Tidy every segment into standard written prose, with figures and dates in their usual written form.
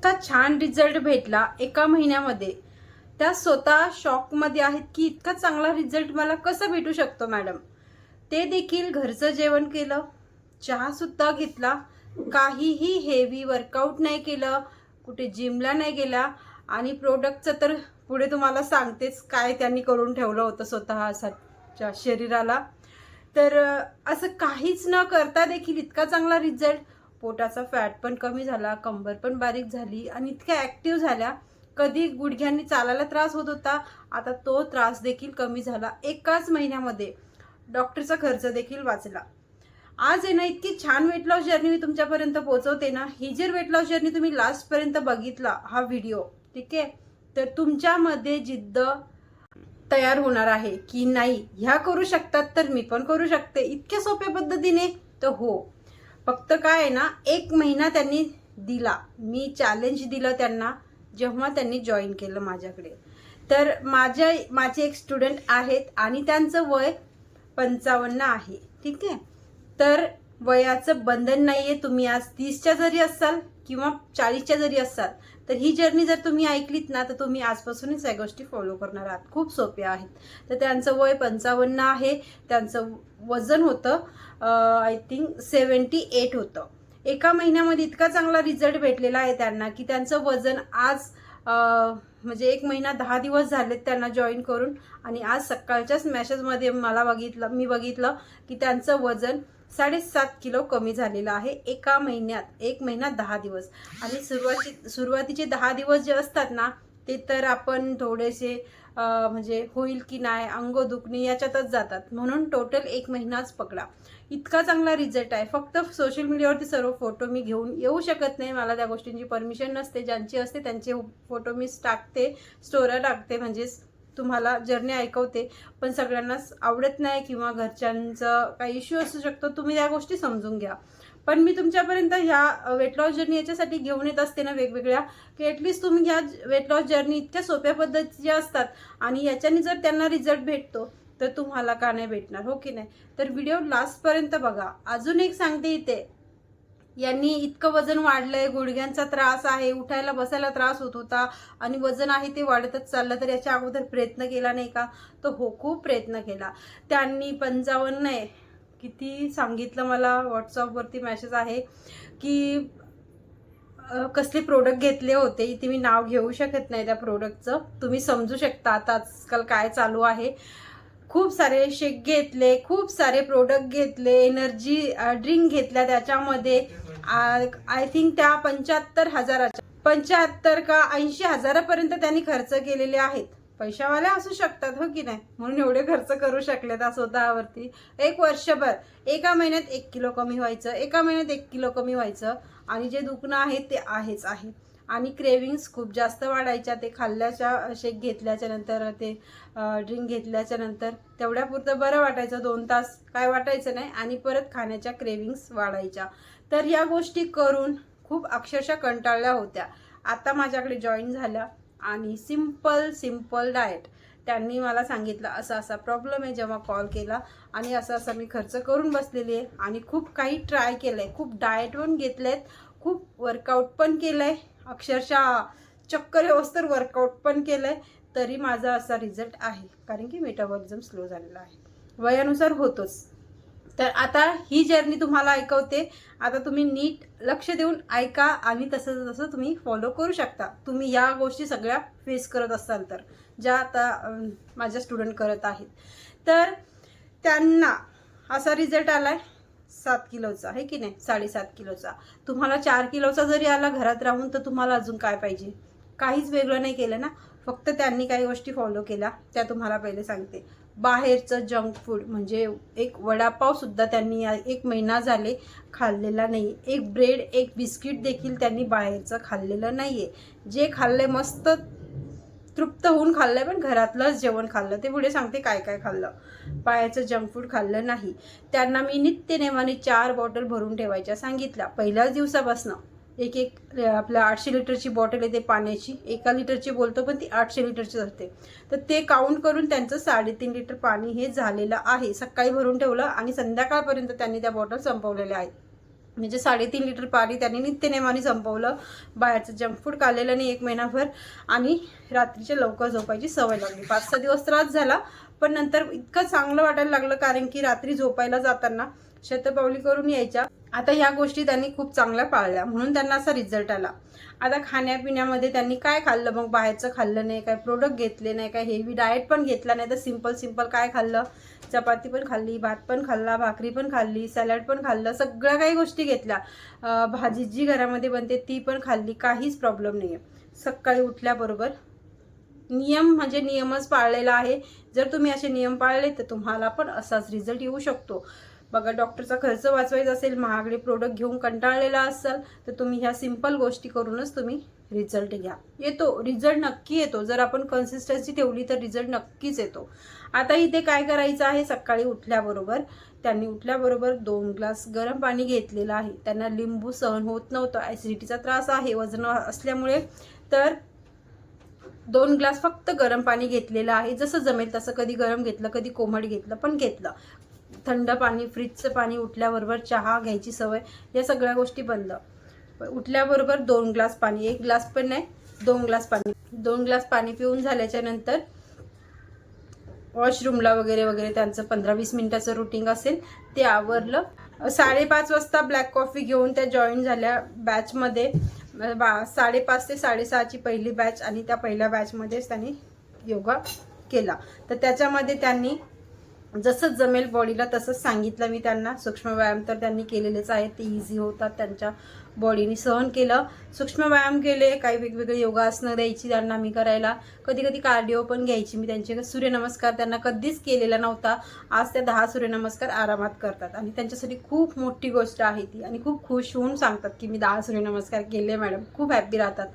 इतका छान रिझल्ट भेटला एका महिन्यामध्ये. त्या स्वतः शॉकमध्ये आहेत की इतका चांगला रिझल्ट मला कसा भेटू शकतो मॅडम. ते देखील घरचं जेवण केलं, चहा सुद्धा घेतला, काहीही हेवी वर्कआउट नाही केलं, कुठे जिमला नाही गेला. आणि प्रोडक्टचं तर पुढे तुम्हाला सांगतेच काय त्यांनी करून ठेवलं होतं स्वतःच्या शरीराला. तर असं काहीच न करता देखील इतका चांगला रिझल्ट. पोटाचा फॅट पण कमी झाला, कंबर पण बारीक झाली आणि इतक्या ॲक्टिव्ह झाल्या. कधी गुडघ्यांनी चालायला त्रास होत होता, आता तो त्रास देखील कमी झाला एकाच महिन्यामध्ये. डॉक्टरचा खर्च देखील वाचला. आज आहे ना, इतकी छान वेट लॉस जर्नी मी तुमच्यापर्यंत पोहोचवते ना. ही जर वेट लॉस जर्नी तुम्ही लास्टपर्यंत बघितला हा व्हिडिओ, ठीक आहे, तर तुमच्यामध्ये जिद्द तयार होणार आहे की नाही, ह्या करू शकतात तर मी पण करू शकते इतक्या सोप्या पद्धतीने. तर हो, फक्त काय आहे ना, 1 महिना त्यांनी दिला. मी चॅलेंज दिलं त्यांना जेव्हा त्यांनी जॉईन केलं माझ्याकडे. तर माझे एक स्टुडंट आहेत आणि त्यांचं वय 55 आहे, ठीक आहे. तर वयाचं बंधन नाही आहे. तुम्ही आज 30च्या जरी असाल किंवा 40च्या जरी असाल, तर ही जर्नी जर तुम्ही ऐकलीत ना, तर तुम्ही आजपासूनच या गोष्टी फॉलो करणार आहात. खूप सोप्या आहेत. तर त्यांचं वय 55 आहे. त्यांचं वजन होतं आय थिंक 78 होतं. एका महिन्यामध्ये इतका चांगला रिझल्ट भेटलेला आहे त्यांना की त्यांचं वजन आज म्हणजे 1 महिना 10 दिवस झालेत त्यांना जॉईन करून. आणि आज सकाळच्याच मॅसेजमध्ये मी बघितलं की त्यांचं वजन 7.5 किलो कमी झालेलं आहे एका महिन्यात. 1 महिना 10 दिवस. आणि सुरुवातीचे 10 दिवस जे असतात ना, ते तर आपण थोडेसे म्हणजे होईल की नाही, अंग दुखणे याच्यातच जातात. म्हणून टोटल 1 महिनाच पकडा. इतका चांगला रिझल्ट आहे. फक्त सोशल मीडियावरती सर्व फोटो मी घेऊन येऊ शकत नाही, मला त्या गोष्टींची परमिशन नसते. ज्यांची असते त्यांचे फोटो मी टाकते, स्टोऱ्या टाकते, म्हणजेच तुम्हाला जर्नी ऐकवते. पण सगळ्यांनाच आवडत नाही किंवा घरच्यांचं काही इश्यू असू शकतो, तुम्ही या गोष्टी समजून घ्या. पण मी तुमच्यापर्यंत ह्या वेट लॉस जर्नी याच्यासाठी घेऊन येत असते ना वेगवेगळ्या, की ॲटलिस्ट तुम्ही ह्या वेट लॉस जर्नी इतक्या सोप्या पद्धतीच्या असतात आणि याच्याने जर त्यांना रिझल्ट भेटतो तर तुम्हाला का नाही भेटणार, हो की नाही. तर व्हिडिओ लास्टपर्यंत बघा. अजून एक सांगते इथे, यांनी इतकं वजन वाढलंय, गुडघ्यांचा त्रास आहे, उठायला बसायला त्रास होत होता आणि वजन आहे ते वाढतच चाललं. तर याच्या अगोदर प्रयत्न केला नाही का? तर हो, खूप प्रयत्न केला त्यांनी. 55 नाही, किती सांगितलं, मला व्हॉट्सअपवरती मेसेज आहे की कसले प्रोडक्ट घेतले होते. इथे मी नाव घेऊ शकत नाही त्या प्रोडक्टचं, तुम्ही समजू शकता आता आजकाल काय चालू आहे. खूप सारे शेक घेतले, खूप सारे प्रोडक्ट घेतले, एनर्जी ड्रिंक घेतल्या. त्याच्यामध्ये आय थिंक त्या 75 का 80,000पर्यंत त्यांनी खर्च केलेले आहेत. पैशावाले असू शकतात, हो की नाही, म्हणून एवढे खर्च करू शकले त्या स्वतःवरती. 1 वर्षभर एका महिन्यात 1 किलो कमी व्हायचं, एका महिन्यात 1 किलो कमी व्हायचं. आणि जे दुखणं आहे ते आहेच आहे. आणि क्रेविंग्स खूप जास्त वाढायच्या ते खाल्ल्याच्या, शेक घेतल्याच्या नंतर, ते ड्रिंक घेतल्याच्या नंतर. तेवढ्यापुरतं बरं वाटायचं, 2 तास काय वाटायचं नाही, आणि परत खाण्याच्या क्रेविंग्स वाढायच्या. तर या गोष्टी करून खूप अक्षरशः कंटाळल्या होत्या. आता माझ्याकडे जॉईन झाल्या आणि सिम्पल डाएट त्यांनी मला सांगितलं, असा असा प्रॉब्लेम आहे. जेव्हा कॉल केला आणि असा मी खर्च करून बसलेली आहे आणि खूप काही ट्राय केलं आहे, खूप डाएट पण घेतलेत, खूप वर्कआउट पण केलं आहे, अक्षरशः चक्कर येऊस्तर वर्कआउट पण केलं आहे, तरी माझा असा रिझल्ट आहे. कारण की मेटाबॉलिझम स्लो झालेला आहे, वयानुसार होतोच. तर आता ही जर्नी तुम्हाला ऐकवते. आता तुम्ही नीट लक्ष देऊन ऐका आणि तसं तसं तुम्ही फॉलो करू शकता. तुम्ही या गोष्टी सगळ्या फेस करत असाल तर, ज्या आता माझ्या स्टुडंट करत आहेत. तर त्यांना असा रिझल्ट आलाय 7 किलोचा, आहे की नाही, 7.5 किलोचा. तुम्हाला 4 किलोचा जरी आला घरात राहून, तर तुम्हाला अजून काय पाहिजे? काहीच वेगळं नाही केलं ना. फक्त त्यांनी काही गोष्टी फॉलो केल्या, त्या तुम्हाला पहिले सांगते. बाहेरचं जंक फूड म्हणजे एक वडापावसुद्धा त्यांनी 1 महिना झाले खाल्लेला नाही. एक ब्रेड, एक बिस्किट देखील त्यांनी बाहेरचं खाल्लेलं नाही आहे. जे खाल्ले मस्त तृप्त होऊन खाल्लंय, पण घरातलंच जेवण खाल्लं. ते पुढे सांगते काय काय खाल्लं. बाहेरचं जंक फूड खाल्लं नाही. त्यांना मी नित्यनेमाने 4 बॉटल भरून ठेवायच्या सांगितल्या पहिल्याच दिवसापासून. एक आपल्या 800 लिटरची बॉटल येते पाण्याची, 1 लिटरची बोलतो पण ती 800 लिटरची असते. तर ते काउंट करून त्यांचं 3.5 लिटर पाणी हे झालेलं आहे. सकाळी भरून ठेवलं आणि संध्याकाळपर्यंत त्यांनी त्या बॉटल संपवलेल्या आहेत. म्हणजे 3.5 लिटर पाणी त्यांनी नित्यनेमाने संपवलं. बाहेरचं जंक फूड खाल्लेलं नाही 1 महिनाभर आणि रात्रीच्या लवकर झोपायची सवय लागली. 5-6 दिवस त्रास झाला, पण नंतर इतकं चांगलं वाटायला लागलं, कारण की रात्री झोपायला जाताना शतपावली करून यायच्या. आता ह्या गोष्टी त्यांनी खूप चांगल्या पाळल्या, म्हणून त्यांना असा रिझल्ट आला. आता खाण्यापिण्यामध्ये त्यांनी काय खाल्लं, मग बाहेरचं खाल्लं नाही, काय प्रोडक्ट घेतले नाही, काय हेवी डाएट पण घेतला नाही, तर सिंपल काय खाल्लं, चपाती पण खाल्ली, भात पण खाल्ला, भाकरी पण खाल्ली, सॅलड पण खाल्लं, सगळ्या काही गोष्टी घेतल्या. भाजी जी घरामध्ये बनते ती पण खाल्ली, काहीच प्रॉब्लेम नाही आहे. सकाळी उठल्याबरोबर नियम म्हणजे नियमच पाळलेला आहे. जर तुम्ही असे नियम पाळले तर तुम्हाला पण असाच रिझल्ट येऊ शकतो. बघा, डॉक्टरचा खर्च वाचवायचा असेल, महागडे प्रोडक्ट घेऊन कंटाळलेला असाल, तर तुम्ही ह्या सिंपल गोष्टी करूनच तुम्ही रिझल्ट घ्या. येतो रिझल्ट, नक्की येतो. जर आपण कन्सिस्टन्सी ठेवली तर रिझल्ट नक्कीच येतो. आता इथे काय करायचं आहे, सकाळी उठल्याबरोबर त्यांनी 2 ग्लास गरम पाणी घेतलेलं आहे. त्यांना लिंबू सहन होत नव्हतं, ॲसिडिटीचा त्रास आहे वजन असल्यामुळे, तर 2 ग्लास फक्त गरम पाणी घेतलेलं आहे. जसं जमेल तसं, कधी गरम घेतलं, कधी कोमट घेतलं, पण घेतलं. थंड पाणी, फ्रीजचं पाणी, उठल्याबरोबर चहा घ्यायची सवय, या सगळ्या गोष्टी बंद. उठल्याबरोबर 2 ग्लास पाणी, 1 ग्लास पण नाही, 2 ग्लास पाणी. 2 ग्लास पाणी पिऊन झाल्याच्या नंतर वॉशरूमला वगैरे त्यांचं 15-20 मिनिटाचं रुटीन असेल ते आवरलं. 5:30 वाजता ब्लॅक कॉफी घेऊन त्या जॉईन झाल्या बॅचमध्ये. 5:30 ते 6:30ची पहिली बॅच, आणि त्या पहिल्या बॅचमध्येच त्यांनी योगा केला. तर त्याच्यामध्ये त्यांनी जसं जमेल बॉडीला तसंच सांगितलं मी त्यांना. सूक्ष्म व्यायाम तर त्यांनी केलेलेच आहेत, ते इझी होतात, त्यांच्या बॉडीने सहन केलं. सूक्ष्म व्यायाम केले, काही वेगवेगळे योगासनं द्यायची त्यांना मी करायला, कधी कार्डिओ पण घ्यायची मी त्यांचे. सूर्यनमस्कार त्यांना कधीच केलेला नव्हता, आज त्या 10 सूर्यनमस्कार आरामात करतात, आणि त्यांच्यासाठी खूप मोठी गोष्ट आहे ती, आणि खूप खुश होऊन सांगतात की मी 10 सूर्यनमस्कार केले मॅडम, खूप हॅप्पी राहतात.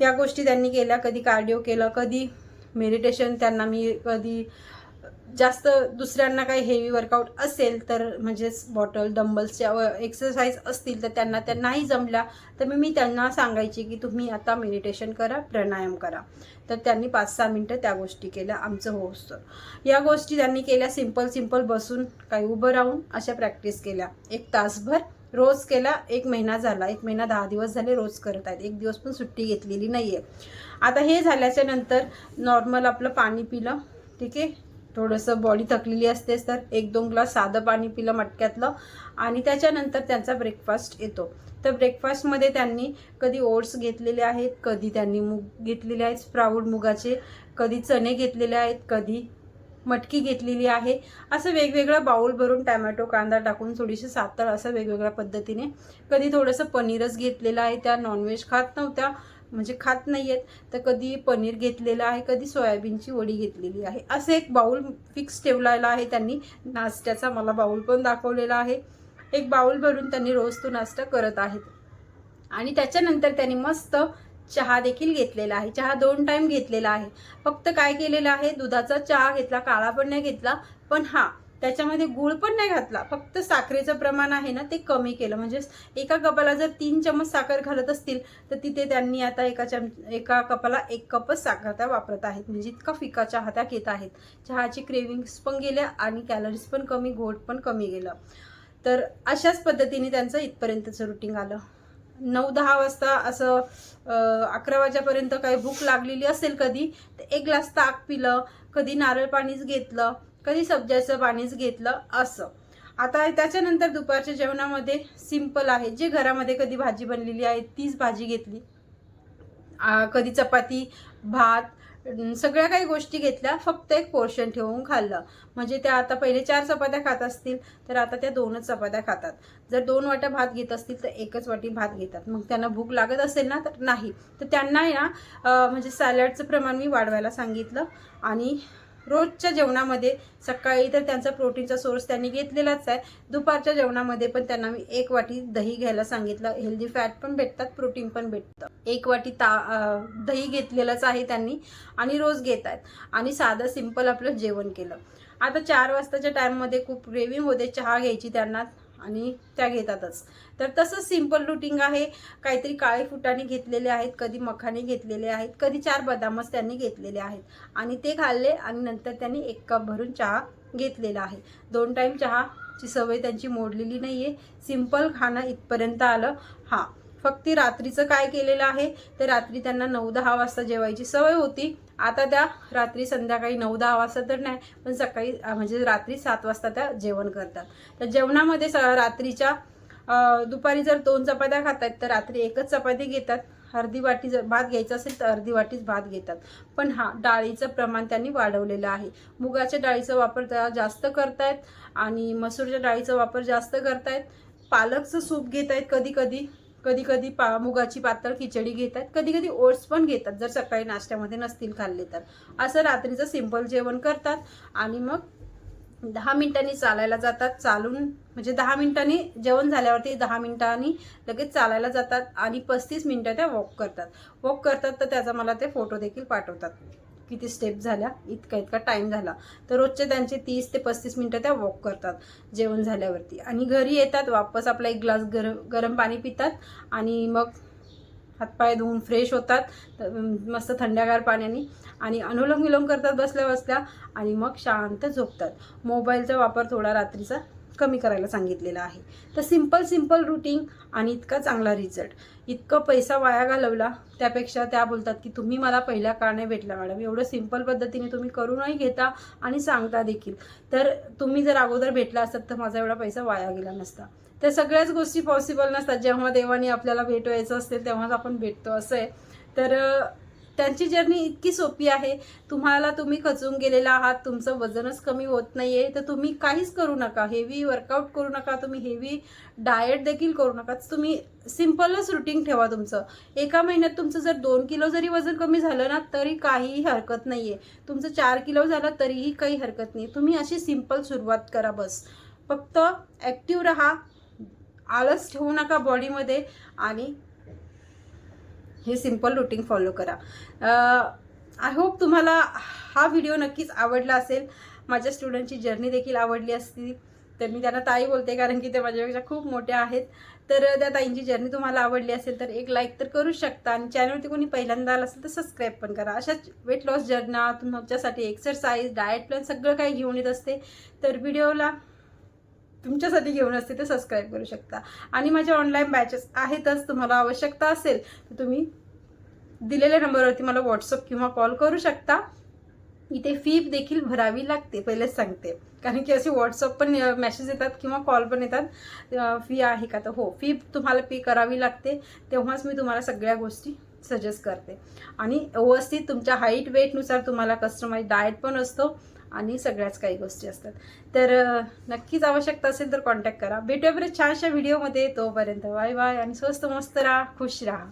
या गोष्टी त्यांनी केल्या. कधी कार्डिओ केलं, कधी मेडिटेशन. त्यांना मी कधी जास्त दुसऱ्यांना काही हेवी वर्कआउट असेल तर, म्हणजेच बॉटल डंबल्सच्या एक्सरसाइज असतील तर त्यांना नाही जमल्या, तर मी त्यांना सांगायची की तुम्ही आता मेडिटेशन करा, प्राणायाम करा. तर त्यांनी 5-6 मिनटं त्या गोष्टी केल्या, आमचं होतं. या गोष्टी त्यांनी केल्या, सिंपल बसून, काही उभं राहून, अशा प्रॅक्टिस केल्या 1 तासभर रोज केला. 1 महिना झाला, 1 महिना 10 दिवस झाले रोज करत आहेत, 1 दिवस पण सुट्टी घेतलेली नाही आहे. आता हे झाल्याच्या नंतर नॉर्मल आपलं पाणी पिलं, ठीक आहे. थोडंसं बॉडी थकलेली असतेच, तर 1-2 ग्लास साधं पाणी पिलं मटक्यातलं, आणि त्याच्यानंतर त्यांचा ब्रेकफास्ट येतो. तर ब्रेकफास्टमध्ये त्यांनी कधी ओट्स घेतलेले आहेत, कधी त्यांनी मूग घेतलेले आहेत, स्प्राऊट मुगाचे, कधी चणे घेतलेले आहेत, कधी मटकी घेतलेली आहे. असं वेगवेगळं बाउल भरून टॅमॅटो कांदा टाकून थोडीशी सातळ, असं वेगवेगळ्या पद्धतीने. कधी थोडंसं पनीरच घेतलेलं आहे, त्या नॉनव्हेज खात नव्हत्या, म्हणजे खात नाही आहेत, तर कधी पनीर घेतलेलं आहे, कधी सोयाबीनची वडी घेतलेली आहे. असं एक बाउल फिक्स ठेवलेला आहे त्यांनी. नाश्त्याचा मला बाउल पण दाखवलेला आहे. एक बाउल भरून त्यांनी रोज तो नाश्ता करत आहेत. आणि त्याच्यानंतर त्यांनी मस्त चहा देखील घेतलेला आहे. चहा 2 टाइम घेतलेला आहे. फक्त काय केलेलं आहे, दुधाचा चहा घेतला, काळा पण नाही घेतला, पण त्याच्यामध्ये गूळ पण नाही घातला. फक्त साखरेचं प्रमाण आहे ना ते कमी केलं. म्हणजे एका कपाला जर 3 चमच साखर घालत असतील, तर तिथे त्यांनी आता एका कपाला 1 कपच साखर त्या वापरत आहेत. म्हणजे इतका फिका चहा त्या घेत आहेत. चहाची क्रेविंग्स पण गेल्या, आणि कॅलरीज पण कमी, गोड पण कमी गेलं. तर अशाच पद्धतीने त्यांचं इथपर्यंतचं रुटीन आलं. 9-10 वाजता असं 11 वाजेपर्यंत काही भूक लागलेली असेल कधी, तर 1 ग्लास ताक पिलं, कधी नारळ पाणीच घेतलं, कधी सब्जाचं पाणीच घेतलं, असं. आता त्याच्यानंतर दुपारच्या जेवणामध्ये सिंपल आहे, जे घरामध्ये कधी भाजी बनलेली आहे तीच भाजी घेतली, कधी चपाती, भात, सगळ्या काही गोष्टी घेतल्या, फक्त एक पोर्शन ठेवून खाल्लं. म्हणजे त्या आता पहिले 4 चपात्या खात असतील, तर आता त्या 2च चपात्या खातात. जर 2 वाट्या भात घेत असतील तर 1च वाटी भात घेतात. मग त्यांना भूक लागत असेल ना तर नाही, तर त्यांना आहे ना म्हणजे सॅलडचं प्रमाण मी वाढवायला सांगितलं. आणि रोजच्या जेवणामध्ये सकाळी तर त्यांचा प्रोटीनचा सोर्स त्यांनी घेतलेलाच आहे. दुपारच्या जेवणामध्ये पण त्यांना मी 1 वाटी दही घ्यायला सांगितलं. हेल्दी फॅट पण भेटतात, प्रोटीन पण भेटतं. 1 वाटी दही घेतलेलंच आहे त्यांनी, आणि रोज घेत आहेत. आणि साधं सिंपल आपलं जेवण केलं. आता 4 वाजताच्या टाईममध्ये खूप क्रेविंग होते चहा घ्यायची त्यांना, आणि त्या घेतातच. तर तसंच सिंपल रुटीन आहे. काहीतरी काळे फुटाणे घेतलेले आहेत, कधी मखाने घेतलेले आहेत, कधी 4 बदामच त्यांनी घेतलेले आहेत, आणि ते खाल्ले. आणि नंतर त्यांनी 1 कप भरून चहा घेतलेला आहे. 2 टाइम चहा ची सवय त्यांची मोडलेली नाही आहे. सिंपल खाणं इथपर्यंत आलं. हां, फक्त रात्रीचं काय केलेलं आहे, तर रात्री त्यांना 9-10 वाजता जेवायची सवय होती. आता त्या रात्री संध्याकाळी 9-10 वाजता तर नाही, पण सकाळी म्हणजे रात्री 7 वाजता त्या जेवण करतात. तर जेवणामध्ये रात्रीच्या दुपारी जर 2 चपात्या खात आहेत तर रात्री 1च चपाती घेतात. अर्धी वाटी जर भात घ्यायचा असेल तर अर्धी वाटीच भात घेतात. पण हां, डाळीचं प्रमाण त्यांनी वाढवलेलं आहे. मुगाच्या डाळीचा वापर त्या जास्त करतायत आणि मसूरच्या डाळीचा वापर जास्त करतायत. पालकचं सूप घेत आहेत कधी-कधी मुगाची पातळ खिचडी घेत आहेत, कधी-कधी ओट्स पण घेतात जर सकाळी नाश्त्यामध्ये नसतील खाल्ले तर. असं रात्रीचं सिंपल जेवण करतात आणि मग 10 मिनिटांनी चालायला जातात. चालून म्हणजे 10 मिनिटांनी जेवण झाल्यावरती 10 मिनिटांनी लगेच चालायला जातात आणि 35 मिनिटं त्या वॉक करतात. तर त्याचा मला ते फोटो देखील पाठवतात, किती स्टेप झाल्या, इतका टाईम झाला. तर रोजचे त्यांचे 30 ते 35 मिनिटं त्या वॉक करतात जेवण झाल्यावरती आणि घरी येतात. वापस आपला 1 ग्लास गरम पाणी पितात आणि मग हातपाय धुवून फ्रेश होतात मस्त थंडगार पाण्याने आणि अनुलोम विलोम करतात बसल्या बसल्या आणि मग शांत झोपतात. मोबाईलचा वापर थोडा रात्रीचा कमी करायला सांगितलेला आहे. तर सिंपल रुटीन आणि इतका चांगला रिझल्ट. इतकं पैसा वाया घालवला त्यापेक्षा त्या बोलतात की तुम्ही मला पहिल्या का नाही भेटला मॅडम. एवढं सिंपल पद्धतीने तुम्ही करूनही घेता आणि सांगता देखील. तर तुम्ही जर अगोदर भेटला असतात तर माझा एवढा पैसा वाया गेला नसता. तर सगळ्याच गोष्टी पॉसिबल नसतात. जेव्हा देवाने आपल्याला भेटवायचं असते तेव्हाच आपण भेटतो असं आहे. तर त्यांची जर्नी इतकी सोपी आहे. तुम्ही खचून गेलेला आहात, तुमचं वजनच कमी होत नाही आहे, तर तुम्ही काहीच करू नका. हेवी वर्कआउट करू नका, तुम्ही हेवी डाएट देखील करू नका. तुम्ही सिंपलच रुटीन ठेवा तुमचं. एका महिन्यात तुमचं जर 2 किलो जरी वजन कमी झालं ना तरी काहीही हरकत नाही आहे. तुमचं 4 किलो झालं तरीही काही हरकत नाही. तुम्ही अशी सिंपल सुरुवात करा बस. फक्त ॲक्टिव्ह राहा, आळस ठेवू नका बॉडीमध्ये आणि हे सिंपल रुटीन फॉलो करा. आय होप तुम्हाला हा व्हिडिओ नक्कीच आवडला असेल. माझ्या स्टुडंटची जर्नी देखील आवडली असती तर मी त्यांना ताई बोलते, कारण की ते माझ्यापेक्षा खूप मोठ्या आहेत. तर त्या ताईंची जर्नी तुम्हाला आवडली असेल तर एक लाईक तर करू शकता आणि चॅनलवरती कोणी पहिल्यांदा आलं असेल तर सबस्क्राईब पण करा. अशाच वेट लॉस जर्ना तुमच्यासाठी एक्सरसाइज डाएट प्लॅन सगळं काही घेऊन येत असते. तर व्हिडिओला तुमच्यासाठी घेऊन असते तर सबस्क्राईब करू शकता आणि माझ्या ऑनलाईन बॅचेस आहेतच. तुम्हाला आवश्यकता असेल तर तुम्ही दिलेल्या नंबरवरती मला व्हॉट्सअप किंवा कॉल करू शकता. इथे फी देखील भरावी लागते, पहिलेच सांगते, कारण की असे व्हॉट्सअप पण मेसेज येतात किंवा कॉल पण येतात फी आहे का, तर हो, फी तुम्हाला पे करावी लागते. तेव्हाच मी तुम्हाला सगळ्या गोष्टी सजेस्ट करते आणि व्यवस्थित तुमच्या हाईट वेटनुसार तुम्हाला कस्टमाइज डाएट पण असतो आणि सगळ्याच काही गोष्टी असतात. तर नक्कीच आवश्यकता असेल तर कॉन्टॅक्ट करा. भेटूया परत छानशा व्हिडिओमध्ये. तोपर्यंत बाय बाय आणि स्वस्त मस्त राहा, खुश राहा.